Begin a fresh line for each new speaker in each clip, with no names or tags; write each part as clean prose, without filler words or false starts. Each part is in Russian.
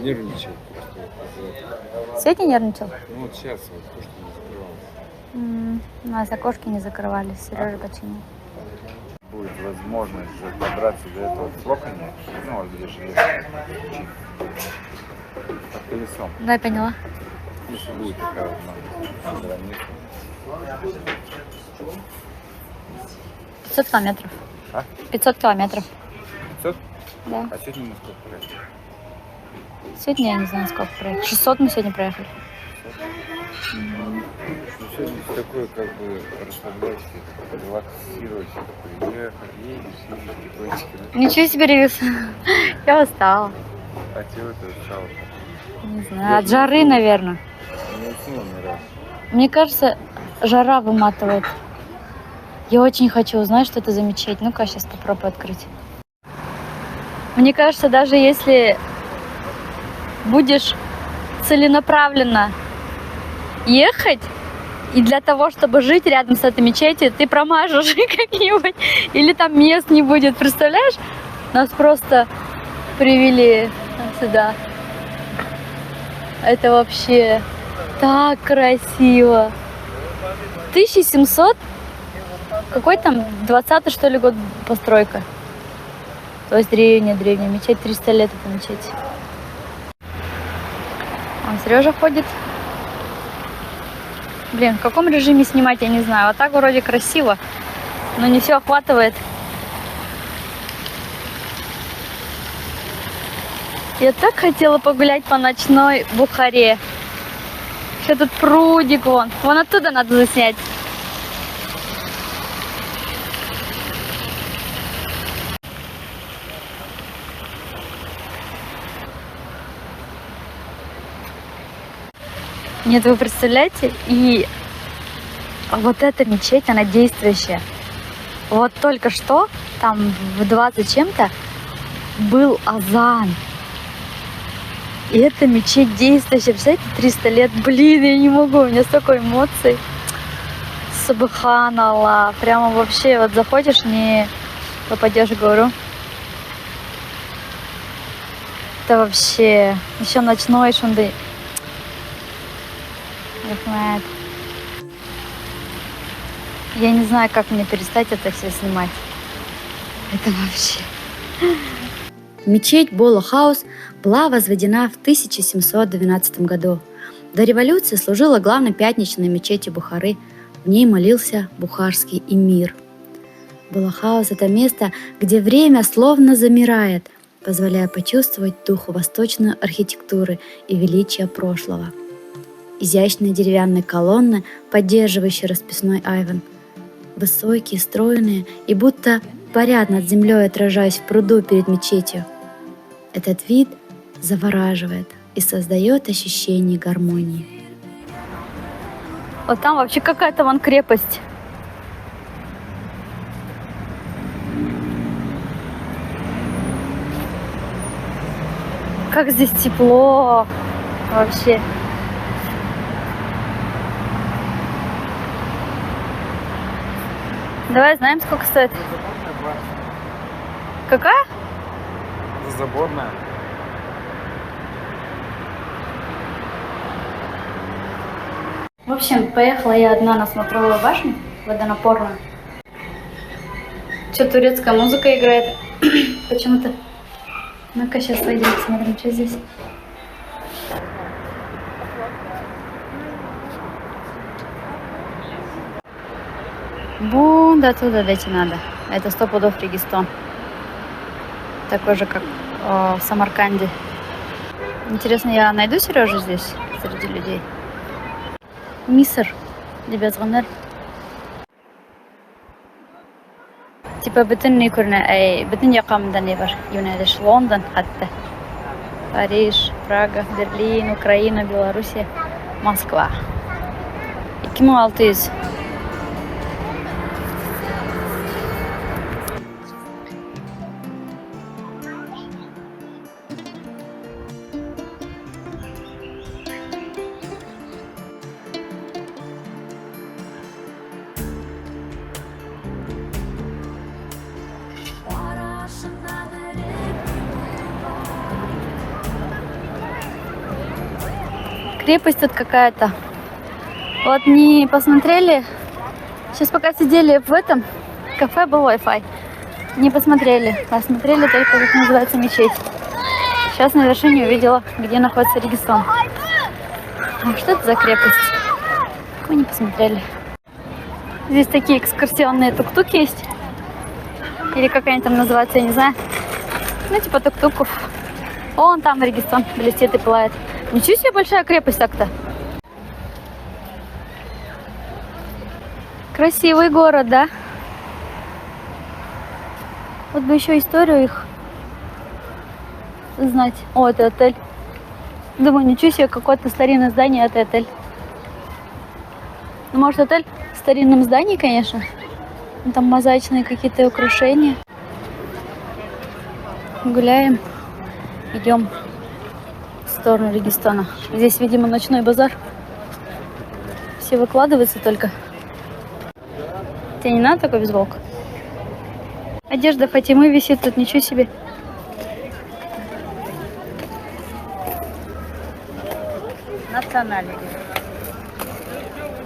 нервничал просто. Вот.
Свети нервничал?
Ну вот сейчас вот то, что не закрывалось.
У нас окошки не закрывались, Сережа починил.
Будет возможность добраться до этого флоконя, ну, вот где железо, под колесом.
Да, я поняла.
Если будет такая возможность, на границе.
500 километров.
А?
500 километров.
500?
Да.
А сегодня мы сколько проехали?
Сегодня я не знаю, сколько проехали. 600 мы сегодня проехали.
Ну, сегодня такое, как бы, расслабляешься, релаксируешься, такой, едешь, потихонечку.
Ничего себе ревес. Я устала.
А тело-то устало.
Не знаю, от жары, наверное.
Не уснула ни разу.
Мне кажется, жара выматывает. Я очень хочу узнать, что это за мечеть. Ну-ка, сейчас попробую открыть. Мне кажется, даже если будешь целенаправленно ехать, и для того, чтобы жить рядом с этой мечетью, ты промажешь как-нибудь, или там мест не будет, представляешь? Нас просто привели сюда. Это вообще так красиво. 1700, какой там, 20-й, что ли, год постройка. То есть древняя мечеть, 300 лет это мечеть. Вон Сережа ходит. Блин, в каком режиме снимать, я не знаю. Вот так вроде красиво, но не все охватывает. Я так хотела погулять по ночной Бухаре. Еще тут прудик вон. Вон оттуда надо заснять. Нет, вы представляете? И вот эта мечеть, она действующая. Вот только что, там в 20 чем-то, был азан. И эта мечеть действующая. Представляете, 300 лет. Блин, я не могу, у меня столько эмоций. Субханаллах. Прямо вообще, вот заходишь, не попадешь, говорю. Это вообще... Еще ночной шунды. Рахмат. Я не знаю, как мне перестать это все снимать. Это вообще... Мечеть Бола-Хаус была возведена в 1712 году. До революции служила главной пятничной мечетью Бухары. В ней молился бухарский эмир. Бола-Хаус – это место, где время словно замирает, позволяя почувствовать духу восточной архитектуры и величия прошлого. Изящные деревянные колонны, поддерживающие расписной айван. Высокие, стройные и будто парят над землей, отражаясь в пруду перед мечетью. Этот вид завораживает и создает ощущение гармонии. Вот там вообще какая-то вон крепость. Как здесь тепло вообще. Давай знаем, сколько стоит. Какая?
Заборная.
В общем, поехала я одна на смотровую башню водонапорную. Что, турецкая музыка играет почему-то. Ну-ка, сейчас выйдем, посмотрим, что здесь. Вон до туда дойти надо. Это 100 пудов Регистон. Такой же, как в Самарканде. Интересно, я найду Сережу здесь, среди людей? Мисыр, ребят, звонар. Типа bütün bütün yakamda ne var? Юнедеш, Лондон, hatta. Париж, Прага, Берлин, Украина, Белоруссия, Москва. 2600. крепость тут какая-то. Вот не посмотрели. Сейчас пока сидели в этом кафе, был Wi-Fi. Не посмотрели. А смотрели только, как называется, мечеть. Сейчас на вершине увидела, где находится Регистон. А что это за крепость? Мы не посмотрели. Здесь такие экскурсионные тук-туки есть. Или как они там называются, я не знаю. Ну, типа тук-туков. Вон там Регистон блестит и пылает. Ничего себе большая крепость так-то. Красивый город, да? Вот бы еще историю их знать. О, это отель. Думаю, ничего себе, какое-то старинное здание, это отель. Ну, может, отель в старинном здании, конечно. Там мозаичные какие-то украшения. Гуляем. Идем в сторону Регистона. Здесь, видимо, ночной базар. Все выкладываются только. Тебе не надо такой бейсболка? Одежда Фатимы висит тут, ничего себе.
Национальный.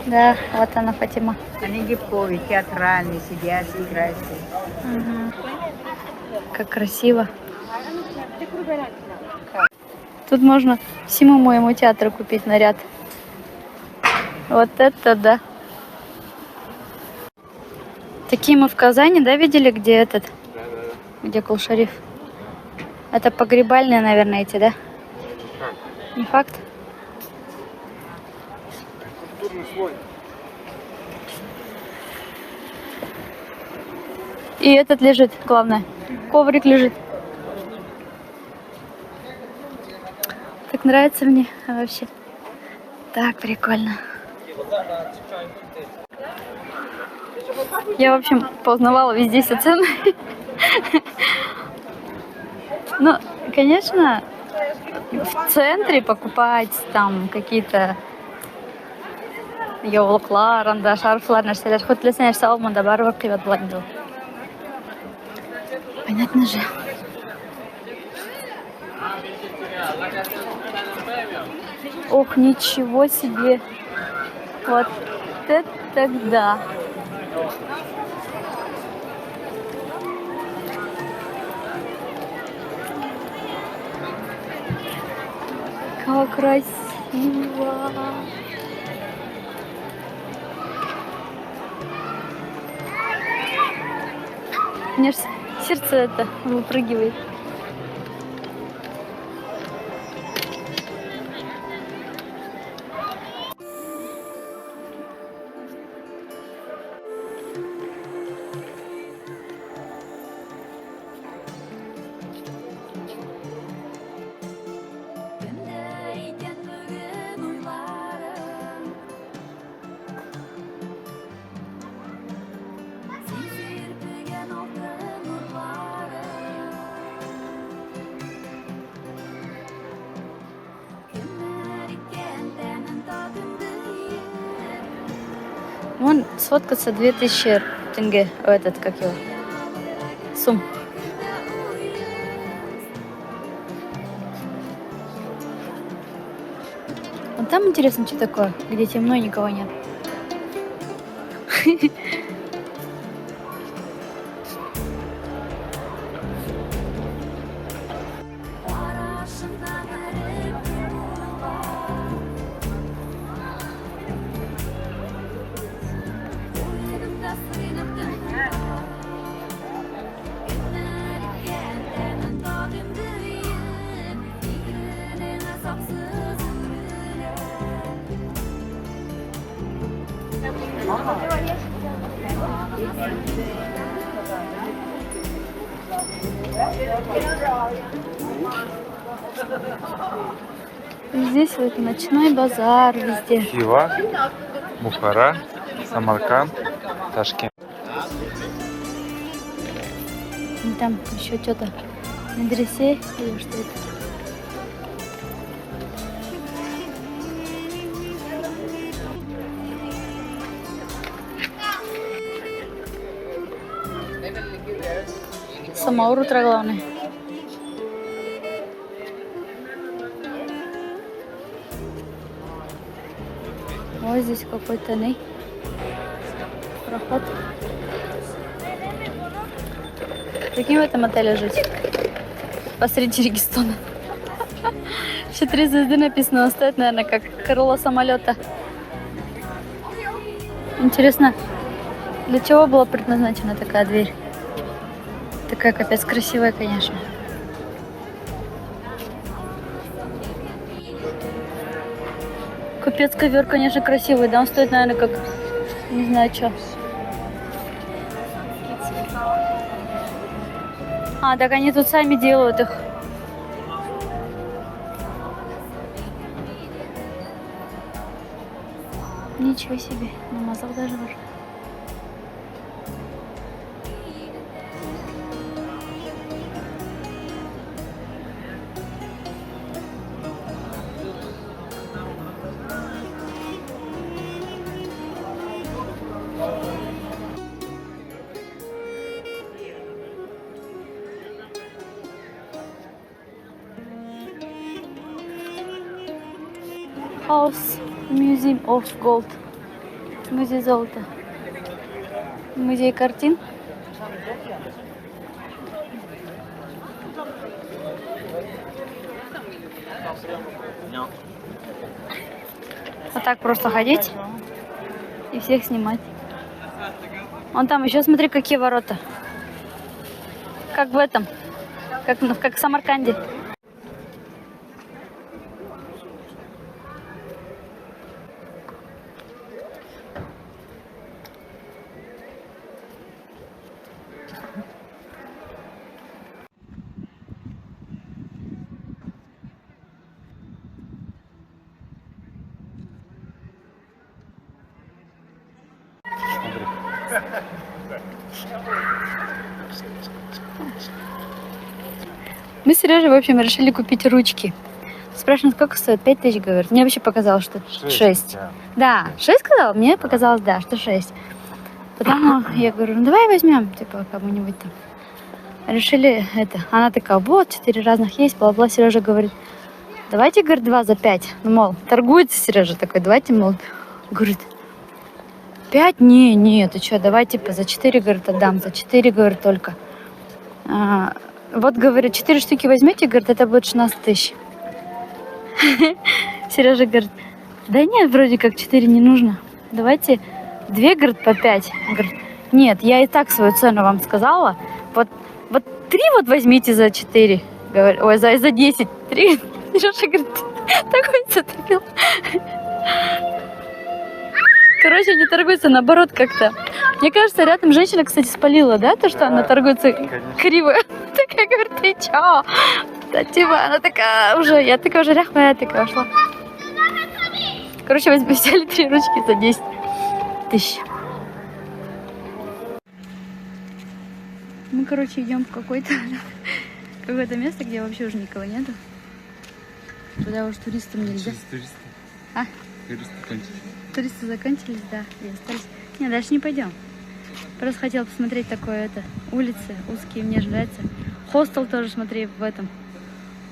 Да, вот она, Фатима.
Они гибковые, театральные, сидят и играют.
Ага. Как красиво. Тут можно всему моему театру купить наряд. Вот это да. Такие мы в Казани, да, видели, где этот? Где Кул-Шариф? Это погребальные, наверное, эти, да? Не факт. И этот лежит, главное. Коврик лежит. Так нравится мне вообще. Так прикольно. Я, в общем, поузнавала везде все цены. Ну, конечно, в центре покупать там какие-то yoğurtlar, да, шарфлар, нәрселер. Хоть для нәрсе алмада барыбер кыйбат була инде ул. Понятно же. Ох, ничего себе. Вот это да. Как красиво. У меня ж сердце это выпрыгивает. Вон сфоткаться 2000 тенге, этот, как его, сум. Вот там интересно, что такое, где темно и никого нет. Здесь вот ночной базар везде.
Хива, Бухара, Самарканд, Ташкент.
И там еще что-то медресе или что это. Самаур утро главное. Вот здесь какой-то проход. Прикинь, в этом отеле жить. Посреди Регистона. Еще 3 звезды написано, он стоит, наверное, как крыло самолета. Интересно, для чего была предназначена такая дверь? Такая капец красивая, конечно. Капец, ковер, конечно, красивый, да, он стоит, наверное, как, не знаю, что. А, так они тут сами делают их. Ничего себе, намазал даже уже. House Museum of Gold. Музей золота. Музей картин. Вот так просто ходить и всех снимать. Вон там еще, смотри, какие ворота. Как в этом. Как в Самарканде. Мы с Сережей, в общем, решили купить ручки. Спрашиваем, сколько стоит? 5000, говорит. Мне вообще показалось, что 6. Да, 6 сказал? Мне показалось, да, что 6. Потом я говорю, ну давай возьмем, типа, кому-нибудь там. Решили это. Она такая, вот, 4 разных есть, бла-бла. Сережа говорит, давайте, говорит, 2 за 5. Ну, мол, торгуется Сережа такой, давайте, мол. Говорит, 5? Не, ты что, давай, типа, за 4, говорит, отдам. За 4, говорит, только. Вот, говорит, 4 штуки возьмите, говорит, это будет 16 тысяч. Сережа говорит, да нет, вроде как 4 не нужно. Давайте 2, говорит, по 5. Говорит, нет, я и так свою цену вам сказала. Вот 3 вот возьмите за 4. Ой, за 10. 3. Сережа говорит, такой затопил. Короче, не торгуется, наоборот, как-то. Мне кажется, рядом женщина, кстати, спалила, да, то, что она торгуется криво. Такая говорит, ты чё? Да, типа, она такая уже, я такая уже ряхмая, такая ушла. Короче, взяли 3 ручки за 10 тысяч. Мы, короче, идем в какое-то место, где вообще уже никого нету. Туда уже туристам нельзя.
Туристы.
А?
Туристы кончились.
Туристы закончились, да, и остались. Не, дальше не пойдем. Просто хотела посмотреть такое улицы узкие, мне же нравится. Хостел тоже, смотри, в этом.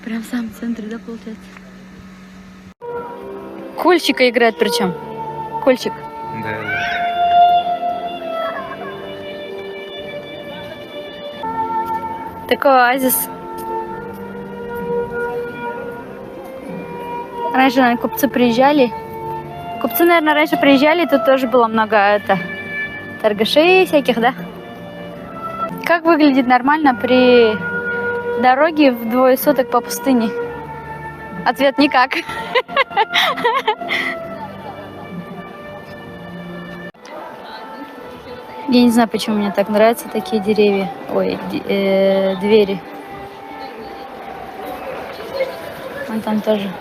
Прям в самом центре, да, получается. Кольчика играет причем. Кольчик.
Да.
Такой оазис. Раньше, наверное, купцы приезжали. Купцы, наверное, раньше приезжали, тут тоже было много торгашей всяких, да? Как выглядит нормально при дороге в 2 суток по пустыне? Ответ никак. Я не знаю, почему мне так нравятся такие деревья. Ой, двери. Вон там тоже.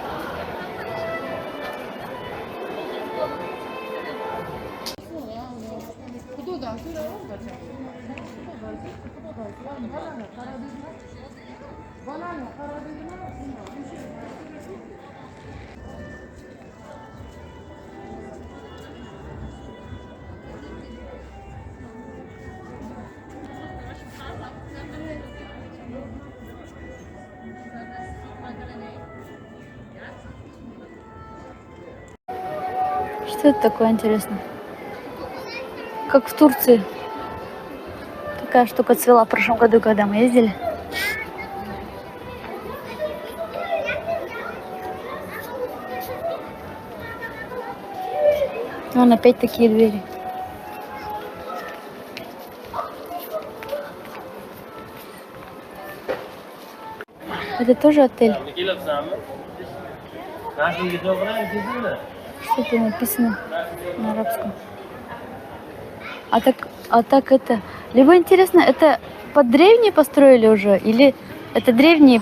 Что это такое, интересно? Как в Турции. Такая штука цвела в прошлом году, когда мы ездили. Вон опять такие двери. Это тоже отель? Что-то написано на арабском. А так это... Либо интересно, это под древние построили уже, или это древние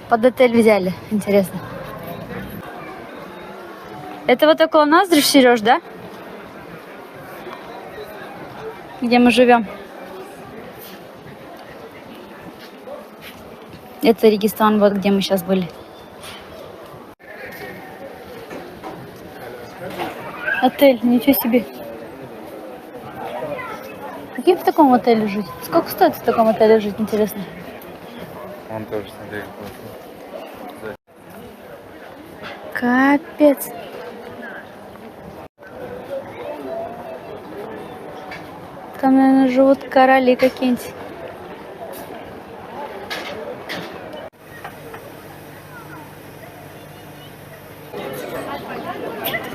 под отель взяли? Интересно. Это вот около Наздры, Сереж, да? Где мы живем. Это Регистан, вот где мы сейчас были. Отель, ничего себе. Каким в таком отеле жить? Сколько стоит в таком отеле жить, интересно?
Он тоже, смотри, классно.
Капец. Там, наверное, живут короли какие-нибудь.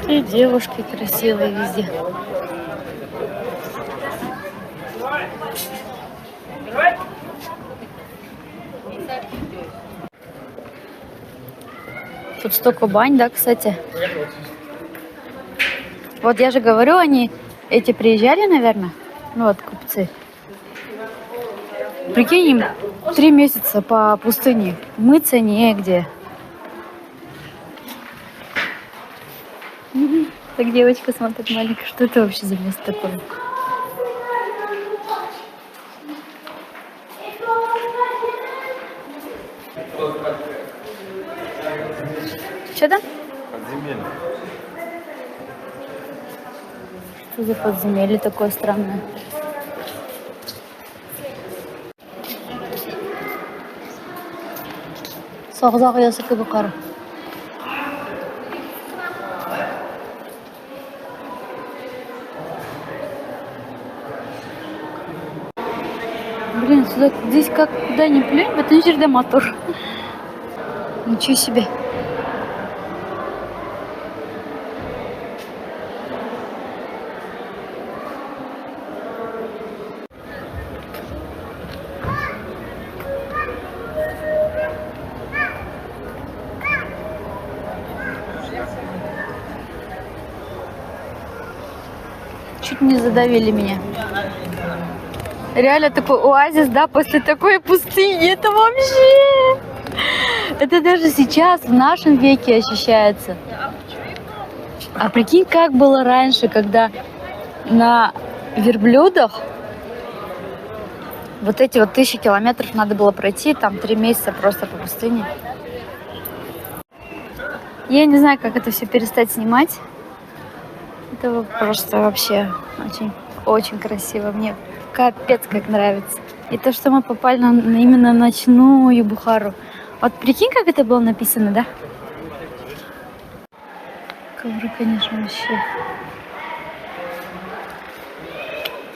И девушки красивые везде. Тут столько бань, да, кстати. Вот я же говорю, они эти приезжали, наверное. Ну вот, купцы. Прикинь, им 3 месяца по пустыне. Мыться негде. Так девочка смотрит маленькая. Что это вообще за место такое? Что там?
Подземелье.
Что за подземелье такое странное? Сағзақ ясы кебі қары. Блин, сюда, здесь как куда ни плюнь, в этом жерде мотор. Ничего себе. Чуть не задавили меня. Реально такой оазис, да, после такой пустыни. Это вообще... Это даже сейчас, в нашем веке ощущается. А прикинь, как было раньше, когда на верблюдах вот эти вот 1000 километров надо было пройти, там 3 месяца просто по пустыне. Я не знаю, как это все перестать снимать. Это просто вообще очень красиво. Мне капец как нравится. И то, что мы попали на именно ночную Бухару. Вот прикинь, как это было написано, да? Ковры, конечно, вообще.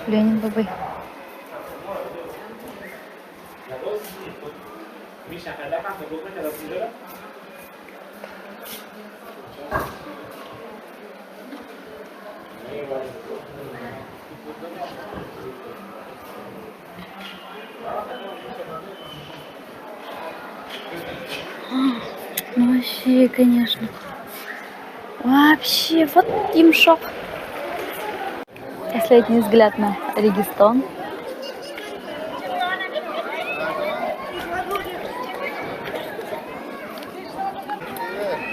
Ленин бабай. Ну вообще, конечно. Вообще, вот им шок. Последний взгляд на Регистан.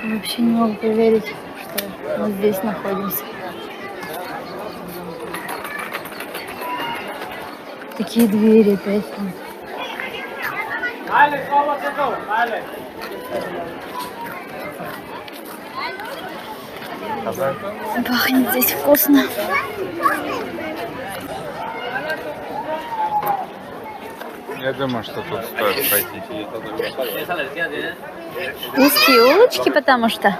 Вообще не могу поверить, что мы здесь находимся. Такие двери опять. Пахнет здесь вкусно.
Я думаю, что тут стоит пройти.
Узкие улочки, потому что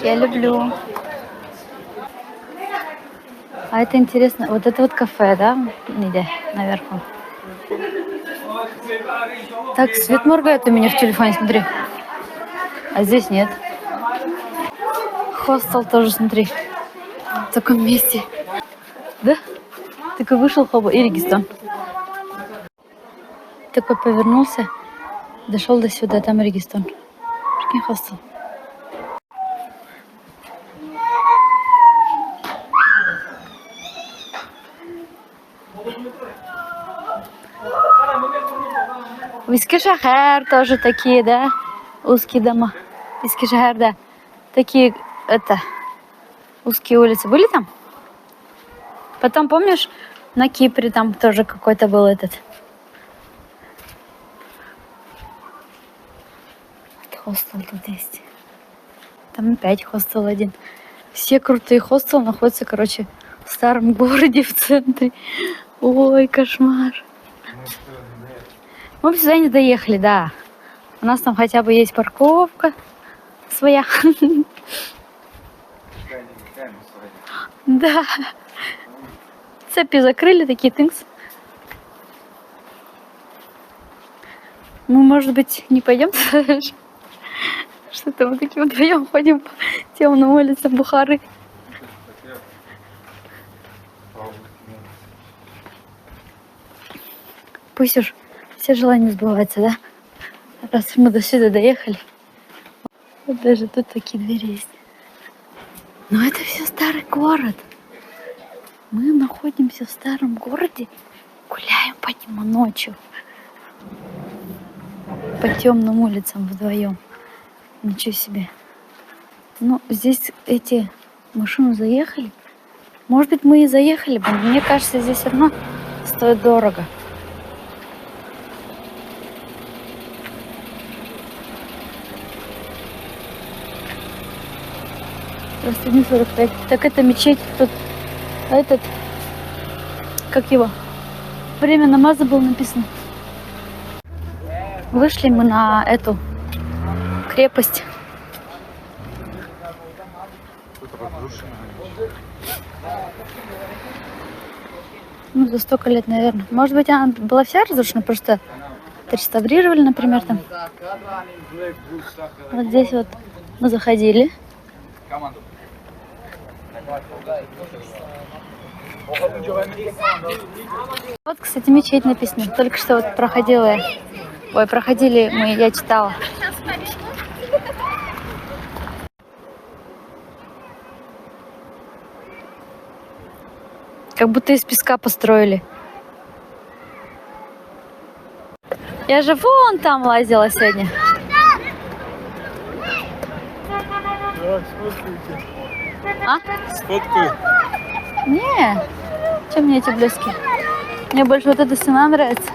я люблю. А это интересно, вот это вот кафе, да? Где? Наверху. Так, свет моргает у меня в телефоне, смотри. А здесь нет. Хостел тоже, смотри. В таком месте. Да? Такой вышел, хоба, и Регистон. Такой повернулся, дошел до сюда, там Регистон. Прикинь, хостел. В Искишахар тоже такие, да? Узкие дома. Искишахар, да. Такие, узкие улицы. Были там? Потом, помнишь, на Кипре там тоже какой-то был этот. Вот хостел тут есть. Там опять хостел один. Все крутые хостелы находятся, короче, в старом городе, в центре. Ой, кошмар. Мы бы сюда не доехали, да. У нас там хотя бы есть парковка своя. Да. Цепи закрыли, такие тынкс. Мы, может быть, не пойдем дальше? Что-то мы такие вдвоем ходим по темным улицам Бухары. Пусть уж все желания сбываются, да? Раз мы до сюда доехали. Вот даже тут такие двери есть. Но это все старый город. Мы находимся в старом городе, гуляем по нему ночью. По темным улицам вдвоем. Ничего себе. Ну, здесь эти машины заехали. Может быть, мы и заехали бы, но мне кажется, здесь все равно стоит дорого. Просто не 45. Так это мечеть тут. А этот, как его? Время намаза было написано. Вышли мы на эту крепость. Ну, за столько лет, наверное. Может быть, она была вся разрушена, просто реставрировали, например, там. Вот здесь вот мы заходили. Вот, кстати, мечеть написано. Только что вот проходила я. Ой, проходили мы, я читала. Как будто из песка построили. Я же вон там лазила сегодня. А?
Сфоткаю.
Не, чем мне эти блески? Мне больше вот эта стена нравится.